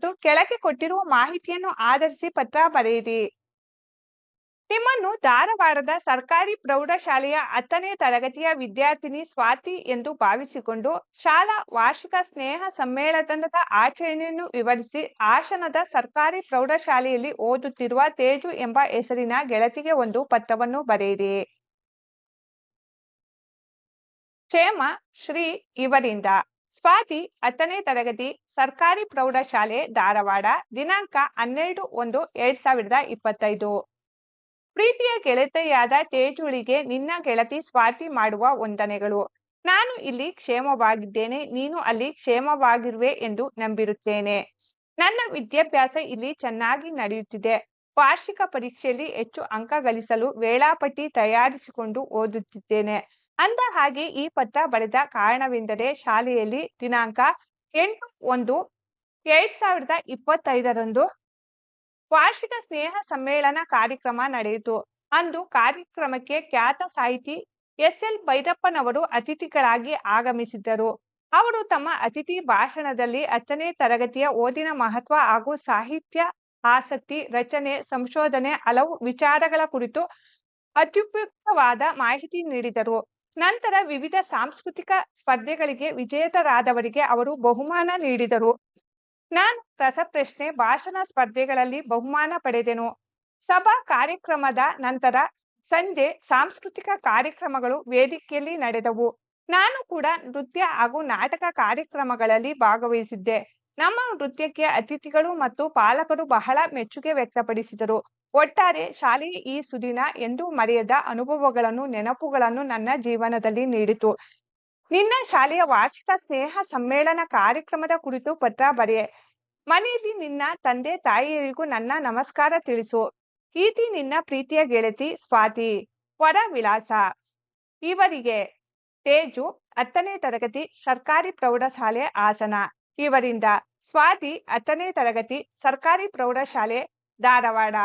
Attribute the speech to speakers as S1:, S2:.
S1: ಮತ್ತು ಕೆಳಗೆ ಕೊಟ್ಟಿರುವ ಮಾಹಿತಿಯನ್ನು ಆಧರಿಸಿ ಪತ್ರ ಬರೆಯಿರಿ. ನಿಮ್ಮನ್ನು ಧಾರವಾಡದ ಸರ್ಕಾರಿ ಪ್ರೌಢಶಾಲೆಯ 10ನೇ ತರಗತಿಯ ವಿದ್ಯಾರ್ಥಿನಿ ಸ್ವಾತಿ ಎಂದು ಭಾವಿಸಿಕೊಂಡು ಶಾಲಾ ವಾರ್ಷಿಕ ಸ್ನೇಹ ಸಮ್ಮೇಳನದ ಆಚರಣೆಯನ್ನು ವಿವರಿಸಿ ಹಾಸನದ ಸರ್ಕಾರಿ ಪ್ರೌಢಶಾಲೆಯಲ್ಲಿ ಓದುತ್ತಿರುವ ತೇಜು ಎಂಬ ಹೆಸರಿನ ಗೆಳತಿಗೆ ಒಂದು ಪತ್ರವನ್ನು ಬರೆಯಿರಿ. ಕ್ಷೇಮ ಶ್ರೀ ಇವರಿಂದ ಸ್ವಾತಿ 10ನೇ ತರಗತಿ ಸರ್ಕಾರಿ ಪ್ರೌಢಶಾಲೆ ಧಾರವಾಡ ದಿನಾಂಕ 12/1/2025. ಪ್ರೀತಿಯ ಗೆಳತಿಯಾದ ತೇಜುಳಿಗೆ ನಿನ್ನ ಗೆಳತಿ ಸ್ವಾತಿ ಮಾಡುವ ವಂದನೆಗಳು. ನಾನು ಇಲ್ಲಿ ಕ್ಷೇಮವಾಗಿದ್ದೇನೆ, ನೀನು ಅಲ್ಲಿ ಕ್ಷೇಮವಾಗಿರುವೆ ಎಂದು ನಂಬಿರುತ್ತೇನೆ. ನನ್ನ ವಿದ್ಯಾಭ್ಯಾಸ ಇಲ್ಲಿ ಚೆನ್ನಾಗಿ ನಡೆಯುತ್ತಿದೆ. ವಾರ್ಷಿಕ ಪರೀಕ್ಷೆಯಲ್ಲಿ ಹೆಚ್ಚು ಅಂಕ ಗಳಿಸಲು ವೇಳಾಪಟ್ಟಿ ತಯಾರಿಸಿಕೊಂಡು ಓದುತ್ತಿದ್ದೇನೆ. ಅಂದ ಹಾಗೆ ಈ ಪತ್ರ ಬರೆದ ಕಾರಣವೆಂದರೆ ಶಾಲೆಯಲ್ಲಿ ದಿನಾಂಕ 8/1/2025 ವಾರ್ಷಿಕ ಸ್ನೇಹ ಸಮ್ಮೇಳನ ಕಾರ್ಯಕ್ರಮ ನಡೆಯಿತು. ಅಂದು ಕಾರ್ಯಕ್ರಮಕ್ಕೆ ಖ್ಯಾತ ಸಾಹಿತಿ ಎಸ್.ಎಲ್. ಭೈರಪ್ಪನವರು ಅತಿಥಿಗಳಾಗಿ ಆಗಮಿಸಿದ್ದರು. ಅವರು ತಮ್ಮ ಅತಿಥಿ ಭಾಷಣದಲ್ಲಿ 10ನೇ ತರಗತಿಯ ಓದಿನ ಮಹತ್ವ ಹಾಗೂ ಸಾಹಿತ್ಯ ಆಸಕ್ತಿ, ರಚನೆ, ಸಂಶೋಧನೆ ಹಲವು ವಿಚಾರಗಳ ಕುರಿತು ಅತ್ಯುಪಯುಕ್ತವಾದ ಮಾಹಿತಿ ನೀಡಿದರು. ನಂತರ ವಿವಿಧ ಸಾಂಸ್ಕೃತಿಕ ಸ್ಪರ್ಧೆಗಳಿಗೆ ವಿಜೇತರಾದವರಿಗೆ ಅವರು ಬಹುಮಾನ ನೀಡಿದರು. ನಾನು ರಸಪ್ರಶ್ನೆ, ಭಾಷಣ ಸ್ಪರ್ಧೆಗಳಲ್ಲಿ ಬಹುಮಾನ ಪಡೆದೆನು. ಸಭಾ ಕಾರ್ಯಕ್ರಮದ ನಂತರ ಸಂಜೆ ಸಾಂಸ್ಕೃತಿಕ ಕಾರ್ಯಕ್ರಮಗಳು ವೇದಿಕೆಯಲ್ಲಿ ನಡೆದವು. ನಾನು ಕೂಡ ನೃತ್ಯ ಹಾಗೂ ನಾಟಕ ಕಾರ್ಯಕ್ರಮಗಳಲ್ಲಿ ಭಾಗವಹಿಸಿದ್ದೆ. ನಮ್ಮ ನೃತ್ಯಕ್ಕೆ ಅತಿಥಿಗಳು ಮತ್ತು ಪಾಲಕರು ಬಹಳ ಮೆಚ್ಚುಗೆ ವ್ಯಕ್ತಪಡಿಸಿದರು. ಒಟ್ಟಾರೆ ಶಾಲೆಯ ಈ ಸುದಿನ ಎಂದೂ ಮರೆಯದ ಅನುಭವಗಳನ್ನು, ನೆನಪುಗಳನ್ನು ನನ್ನ ಜೀವನದಲ್ಲಿ ನೀಡಿತು. ನಿನ್ನ ಶಾಲೆಯ ವಾರ್ಷಿಕ ಸ್ನೇಹ ಸಮ್ಮೇಳನ ಕಾರ್ಯಕ್ರಮದ ಕುರಿತು ಪತ್ರ ಬರೆ. ಮನೆಯಲ್ಲಿ ನಿನ್ನ ತಂದೆ ತಾಯಿಯರಿಗೂ ನನ್ನ ನಮಸ್ಕಾರ ತಿಳಿಸು. ಈತಿ ನಿನ್ನ ಪ್ರೀತಿಯ ಗೆಳತಿ ಸ್ವಾತಿ. ವರ ವಿಳಾಸ ಇವರಿಗೆ ತೇಜು 10ನೇ ತರಗತಿ ಸರ್ಕಾರಿ ಪ್ರೌಢಶಾಲೆ ಹಾಸನ. ಇವರಿಂದ ಸ್ವಾತಿ 10ನೇ ತರಗತಿ ಸರ್ಕಾರಿ ಪ್ರೌಢಶಾಲೆ ಧಾರವಾಡ.